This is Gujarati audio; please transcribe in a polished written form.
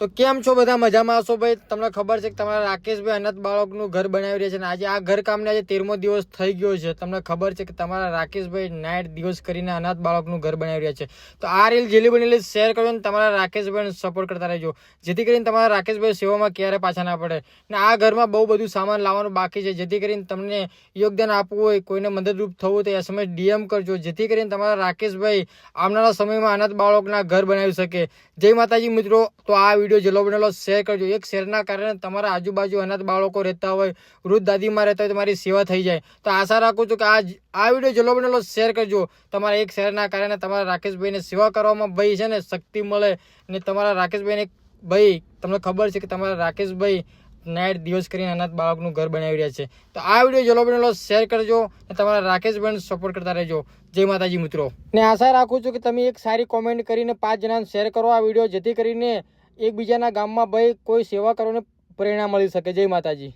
તો કેમ છો બધા? મજામાં હશો ભાઈ? તમને ખબર છે કે તમારા રાકેશભાઈ અનાથ બાળકનું ઘર બનાવી રહ્યા છે, અને આજે આ ઘર કામને આજે 13મો દિવસ થઈ ગયો છે. તમને ખબર છે કે તમારા રાકેશભાઈ નાઇટ દિવસ કરીને અનાથ બાળકનું ઘર બનાવી રહ્યા છે. તો આ રીલ જેલી બનેલી શેર કરજો અને તમારા રાકેશભાઈને સપોર્ટ કરતા રહેજો, જેથી કરીને તમારા રાકેશભાઈ સેવામાં ક્યારે પાછા ના પડે. અને આ ઘરમાં બહુ બધું સામાન લાવવાનું બાકી છે, જેથી કરીને તમને યોગદાન આપવું હોય, કોઈને મદદરૂપ થવું હોય તો SMS DM કરજો, જેથી કરીને તમારા રાકેશભાઈ આવનારા સમયમાં અનાથ બાળકના ઘર બનાવી શકે. જય માતાજી મિત્રો. તો આ વિડીયો જેલો બનેલો શેર કરજો. એક શેરના કારણે તમારા આજુબાજુ અનાથ બાળકો રહેતા હોય, વૃદ્ધ દાદીમાં રહેતા હોય, તમારી સેવા થઈ જાય. તો આશા રાખું છું કે આ વિડીયો જેલો બનેલો શેર કરજો. તમારા એક શેરના કારણે તમારા રાકેશભાઈને સેવા કરવામાં ભાઈ છે ને શક્તિ મળે. અને તમારા રાકેશભાઈને ભાઈ તમને ખબર છે કે તમારા રાકેશભાઈ નાઇટ દિવસ કરીને અનાથ બાળકનું ઘર બનાવી રહ્યા છે. તો આ વિડીયો જેલો બનેલો શેર કરજો અને તમારા રાકેશભાઈને સપોર્ટ કરતા રહેજો. જય માતાજી મિત્રો. ને આશા રાખું છું કે તમે એક સારી કોમેન્ટ કરીને 5 જણાને શેર કરો આ વિડીયો, જેથી કરીને એકબીજાના ગામમાં ભાઈ કોઈ સેવા કરવાની પ્રેરણા મળી શકે. જય માતાજી.